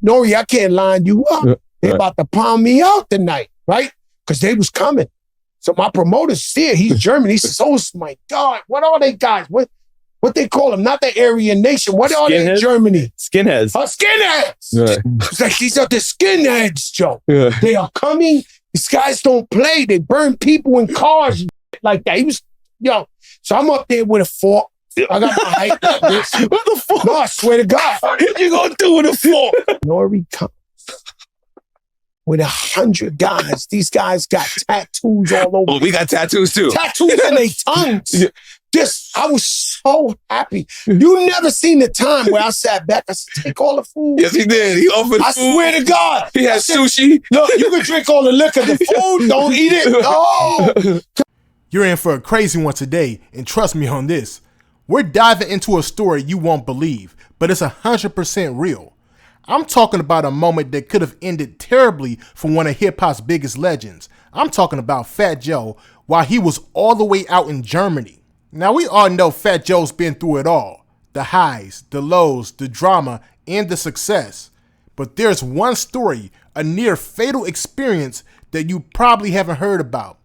N.O.R.E, I can't line you up. They about to pound me out tonight, right? Because they was coming. So my promoter's here. He's German. He says, oh my God, what are they guys? What they call them? Not the Aryan nation. What are they in Germany? Skinheads. Skinheads. Yeah. It's like these are the skinheads, Joe. Yeah. They are coming. These guys don't play. They burn people in cars like that. He was, so I'm up there with a fork. I got my height like this. What the fuck? No, I swear to God. What you gonna do with a fork? N.O.R.E comes with 100 guys. These guys got tattoos all over. Oh, we got tattoos too. Tattoos in their tongues. Yeah. I was so happy. You never seen the time where I sat back. I said, take all the food. Yes, he did. He offered food. I swear to God. He had sushi. Look, you can drink all the liquor. The food, don't eat it. No. You're in for a crazy one today, and trust me on this. We're diving into a story you won't believe, but it's 100% real. I'm talking about a moment that could have ended terribly for one of hip-hop's biggest legends. I'm talking about Fat Joe while he was all the way out in Germany. Now, we all know Fat Joe's been through it all. The highs, the lows, the drama, and the success. But there's one story, a near fatal experience that you probably haven't heard about.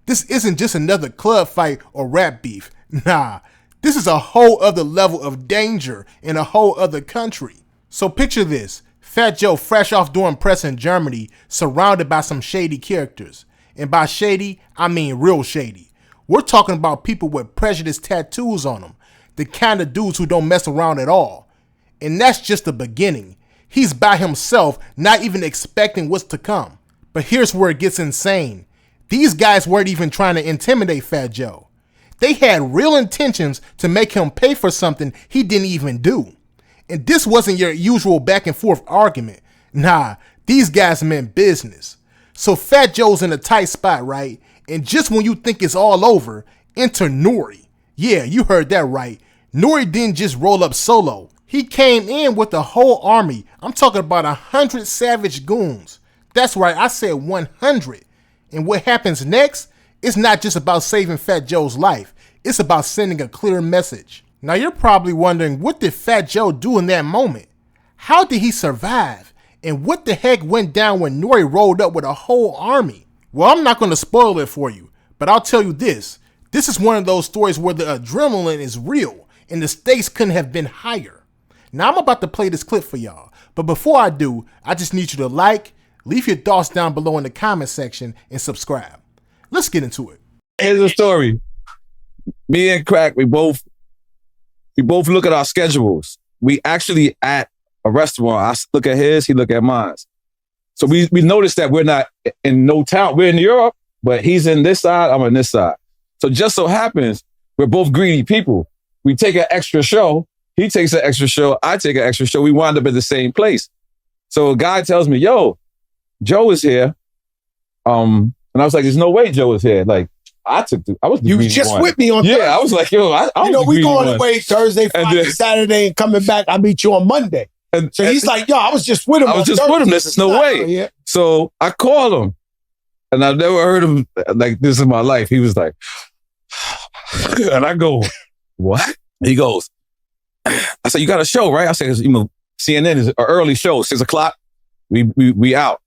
This isn't just another club fight or rap beef. Nah, this is a whole other level of danger in a whole other country. So picture this, Fat Joe fresh off doing press in Germany, surrounded by some shady characters. And by shady, I mean real shady. We're talking about people with prejudiced tattoos on them, the kind of dudes who don't mess around at all. And that's just the beginning. He's by himself, not even expecting what's to come. But here's where it gets insane. These guys weren't even trying to intimidate Fat Joe. They had real intentions to make him pay for something he didn't even do. And this wasn't your usual back and forth argument. Nah, these guys meant business. So Fat Joe's in a tight spot, right? And just when you think it's all over, enter N.O.R.E. Yeah, you heard that right. N.O.R.E didn't just roll up solo. He came in with the whole army. I'm talking about 100 savage goons. That's right, I said 100. And what happens next? It's not just about saving Fat Joe's life. It's about sending a clear message. Now you're probably wondering, what did Fat Joe do in that moment? How did he survive? And what the heck went down when N.O.R.E rolled up with a whole army? Well, I'm not going to spoil it for you, but I'll tell you this. This is one of those stories where the adrenaline is real and the stakes couldn't have been higher. Now I'm about to play this clip for y'all, but before I do, I just need you to like, leave your thoughts down below in the comment section, and subscribe. Let's get into it. Here's the story. Me and Crack, we both look at our schedules. We actually at a restaurant. I look at his, he look at mine. So we noticed that we're not in no town. We're in Europe, but he's in this side, I'm on this side. So just so happens, we're both greedy people. We take an extra show. He takes an extra show. I take an extra show. We wind up at the same place. So a guy tells me, yo, Joe is here. And I was like, there's no way Joe is here. Like, You was just with me on Thursday. Yeah, I was like, yo, we going away Thursday, Friday, Saturday, and coming back. I'll meet you on Monday. So he's like, yo, I was just with him. I was just with him. There's no way. Yeah. So I called him. And I've never heard him like this in my life. He was like, and I go, what? He goes, I said, you got a show, right? I said, CNN is an early show, 6 o'clock. We out.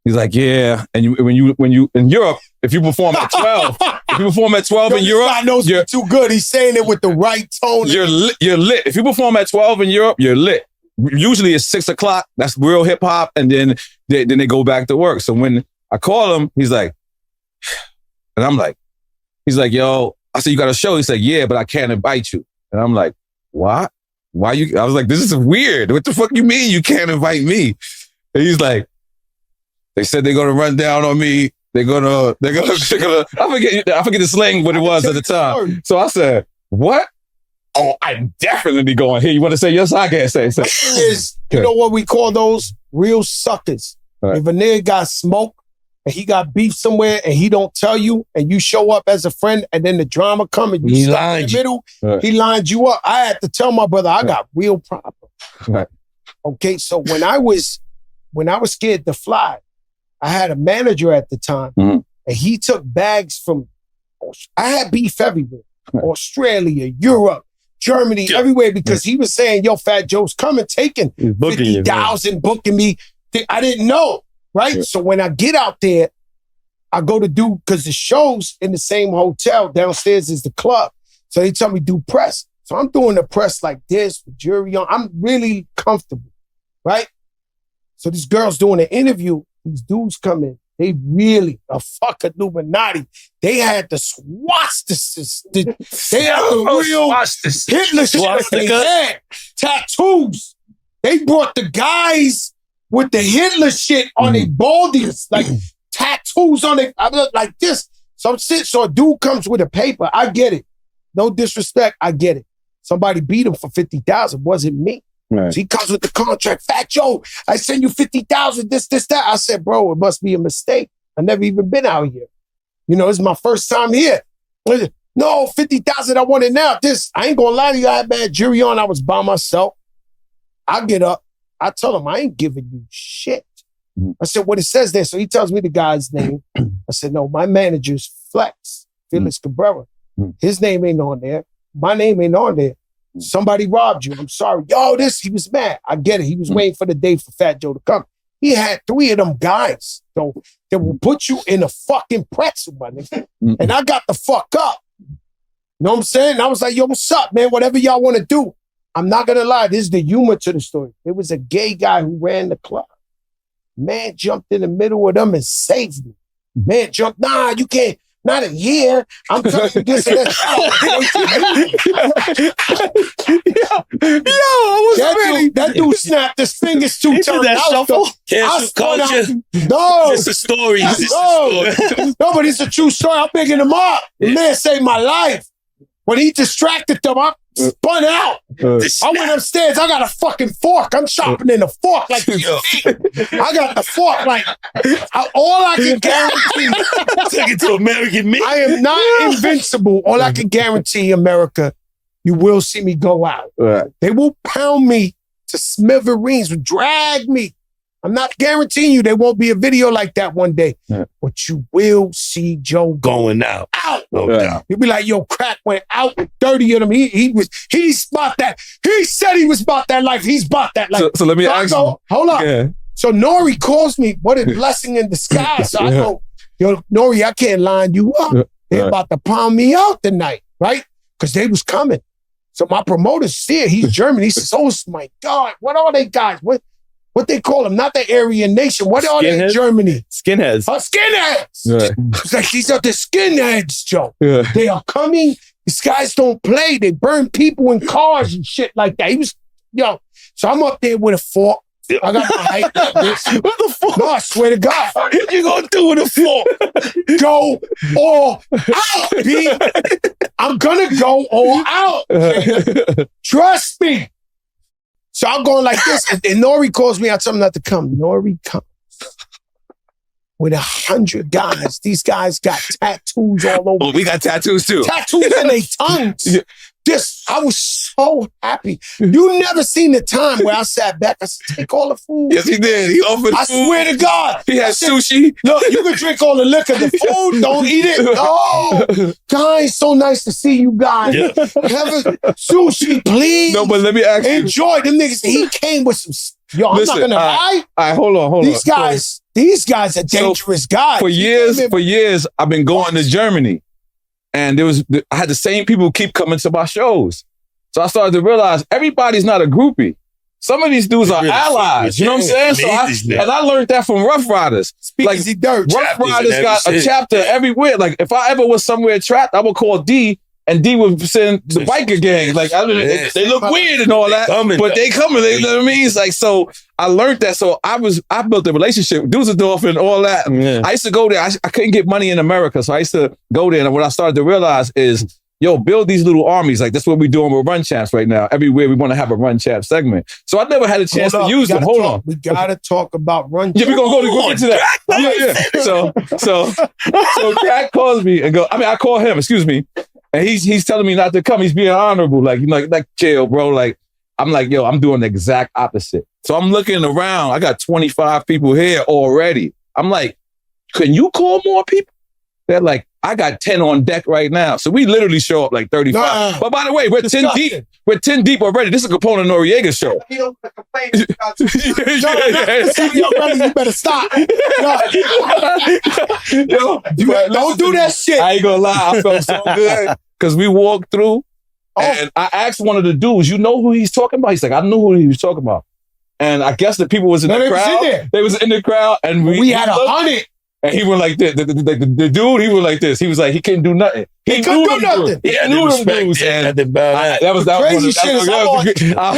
He's like, yeah. And when you in Europe, if you perform at 12, in Europe, I knows you're too good. He's saying it with the right tone. You're lit. If you perform at 12 in Europe, you're lit. Usually it's 6 o'clock. That's real hip hop, and then they go back to work. So when I call him, he's like, and I'm like, he's like, yo. I said, you got a show? He's like, yeah, but I can't invite you. And I'm like, what? Why you? I was like, this is weird. What the fuck you mean you can't invite me? And he's like, they said they're gonna run down on me. They're gonna. I forget the slang what it was at the time. So I said, what? Oh, I'm definitely going here. You want to say yes? I can't say. You know what we call those? Real suckers. Right. If a nigga got smoke and he got beef somewhere and he don't tell you and you show up as a friend and then the drama come and you stop in the middle, he lined you up. I had to tell my brother I got real problems. Right. Okay, so when I was scared to fly, I had a manager at the time, and he took bags from. I had beef everywhere, Australia, Europe, Germany, everywhere, because he was saying, yo, Fat Joe's coming, taking 50,000, booking me. I didn't know, right? So when I get out there, I go to do, because the show's in the same hotel, downstairs is the club. So they tell me do press. So I'm doing the press like this, with jury on. I'm really comfortable, right? So this girl's doing an interview. These dudes come in. They really a fucking Illuminati. They had the swastikas. They had the real Hitler shit. They had tattoos. They brought the guys with the Hitler shit on their baldies, like tattoos on their, I look like this. So I'm sitting, so a dude comes with a paper. I get it. No disrespect, I get it. Somebody beat him for 50,000. Wasn't me. Right. So he comes with the contract. Fat Joe, I send you 50,000, this, that. I said, bro, it must be a mistake. I never even been out here. You know, this is my first time here. No, 50,000, I want it now. This, I ain't gonna lie to you, I had bad jury on. I was by myself. I get up. I tell him, I ain't giving you shit. I said, what it says there. So he tells me the guy's name. I said, no, my manager's Flex, Felix Cabrera. His name ain't on there. My name ain't on there. Somebody robbed you. I'm sorry. Yo, he was mad. I get it. He was waiting for the day for Fat Joe to come. He had 3 of them guys, though, that will put you in a fucking pretzel, my nigga. And I got the fuck up. You know what I'm saying? I was like, yo, what's up, man? Whatever y'all want to do. I'm not going to lie. This is the humor to the story. There was a gay guy who ran the club. Man jumped in the middle of them and saved me. Man jumped, nah, you can't. Not a year. I'm telling you this and that. That dude snapped his fingers 2 times. That shuffle? Cancel culture. No. It's a story. No, but it's a true story. I'm picking him up. The man saved my life. When he distracted them, I spun out. I went upstairs. I got a fucking fork. I'm chopping in a fork like I got the fork like all I can guarantee. Take it to American meat. I am not invincible. All I can guarantee, America, you will see me go out. They will pound me to smithereens, drag me. I'm not guaranteeing you there won't be a video like that one day, but you will see Joe going out. No doubt. You'll be like, yo, crack went out with 30 of them. He's about that. He said he was about that life. He's about that life. So let me ask you. Hold on. Yeah. So N.O.R.E calls me, what a blessing in disguise. So I go, yo, N.O.R.E, I can't line you up. They're about to pound me out tonight, right? Because they was coming. So my promoter's here. He's German. He says, oh my God, what are they guys? What they call them? Not the Aryan nation. What are they in Germany? Skinheads. Skinheads. Yeah. It's like these are the skinheads, Joe. Yeah. They are coming. These guys don't play. They burn people in cars and shit like that. So I'm up there with a fork. I got my height like this. What the fuck? No, I swear to God. What you gonna do with a fork? Go all out, B. I'm gonna go all out. Trust me. So I'm going like this. And N.O.R.E calls me. I tell him not to come. N.O.R.E comes with 100 guys. These guys got tattoos all over. Oh, we got tattoos too. Tattoos in their tongues. I was so happy. You never seen the time where I sat back. I said, take all the food. Yes, he did. He offered food. I swear to God. He had sushi. Look, you can drink all the liquor. The food, don't eat it. No. Guys, so nice to see you guys. Yeah. Have a sushi, please. No, but let me ask you. Enjoy. Them niggas, he came with some... Yo, I'm not gonna lie. All right, hold on. These guys are dangerous guys. For years, I've been going to Germany. And I had the same people keep coming to my shows. So I started to realize everybody's not a groupie. Some of these dudes are allies. You know what I'm saying? And I learned that from Rough Riders. Rough Riders got a chapter everywhere. Like if I ever was somewhere trapped, I would call D, and D would send the biker gang. Like they look weird and all that, but they coming. You know what I mean? It's like, so I learned that. So I built a relationship with Dusseldorf and all that. Yeah. I used to go there. I couldn't get money in America, so I used to go there. And what I started to realize is, yo, build these little armies. Like that's what we're doing with Run Champs right now. Everywhere we want to have a Run Champ segment. So I never had a chance to use them. Hold on. We gotta talk about Run Champs. Yeah, we're gonna go into that. Yeah. So Crack calls me and I call him, excuse me. And he's telling me not to come. He's being honorable. Like chill, bro. Like, I'm like, yo, I'm doing the exact opposite. So I'm looking around. I got 25 people here already. I'm like, can you call more people? They're like, I got 10 on deck right now. So we literally show up like 35. Nah. But by the way, we're 10 deep. We're 10 deep already. This is a Capone and Noreaga show. You don't complain about you better stop. Yo, Don't do that shit. I ain't gonna lie, I felt so good. Because we walked through and I asked one of the dudes, you know who he's talking about? He's like, I knew who he was talking about. And I guess the people was in the crowd. They was in the crowd and we had 100. And he went like this. The dude, he went like this. He was like, he couldn't do nothing. He couldn't do nothing. He knew them dudes. And that was crazy shit. I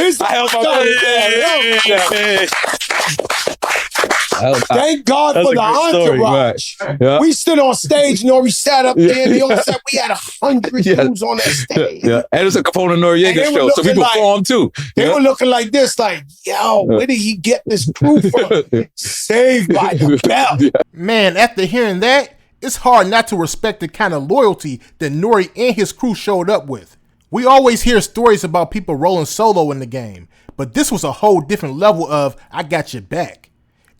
held my Thank God for the entourage. Yeah. We stood on stage, N.O.R.E said up there, and they all said we had 100 dudes on that stage. Yeah. And it's a Capone and Noreaga show, so we performed too. They were looking like this, like, yo, where did he get this crew from? Saved by the bell. Man, after hearing that, it's hard not to respect the kind of loyalty that N.O.R.E and his crew showed up with. We always hear stories about people rolling solo in the game, but this was a whole different level of I got your back.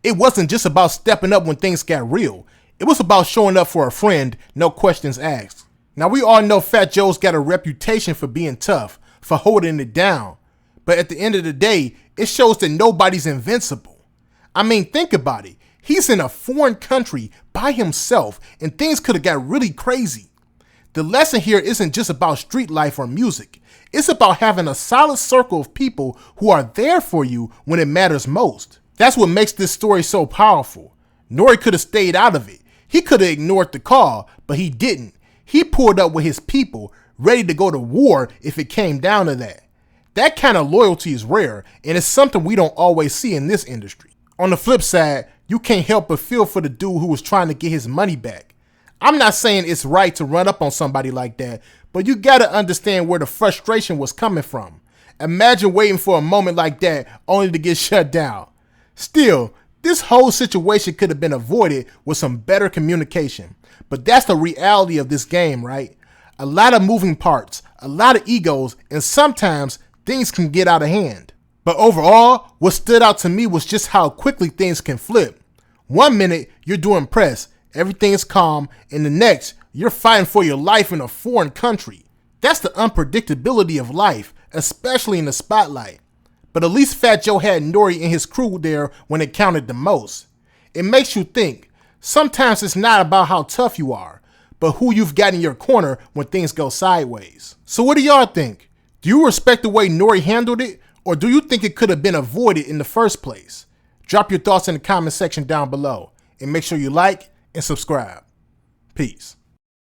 It wasn't just about stepping up when things got real. It was about showing up for a friend, no questions asked. Now we all know Fat Joe's got a reputation for being tough, for holding it down. But at the end of the day, it shows that nobody's invincible. I mean, think about it. He's in a foreign country by himself and things could have got really crazy. The lesson here isn't just about street life or music. It's about having a solid circle of people who are there for you when it matters most. That's what makes this story so powerful. N.O.R.E could have stayed out of it. He could have ignored the call, but he didn't. He pulled up with his people, ready to go to war if it came down to that. That kind of loyalty is rare, and it's something we don't always see in this industry. On the flip side, you can't help but feel for the dude who was trying to get his money back. I'm not saying it's right to run up on somebody like that, but you gotta understand where the frustration was coming from. Imagine waiting for a moment like that only to get shut down. Still, this whole situation could have been avoided with some better communication. But that's the reality of this game, right? A lot of moving parts, a lot of egos, and sometimes things can get out of hand. But overall, what stood out to me was just how quickly things can flip. 1 minute, you're doing press, everything is calm, and the next, you're fighting for your life in a foreign country. That's the unpredictability of life, especially in the spotlight. But at least Fat Joe had N.O.R.E and his crew there when it counted the most. It makes you think. Sometimes it's not about how tough you are, but who you've got in your corner when things go sideways. So what do y'all think? Do you respect the way N.O.R.E handled it, or do you think it could have been avoided in the first place? Drop your thoughts in the comment section down below, and make sure you like and subscribe. Peace.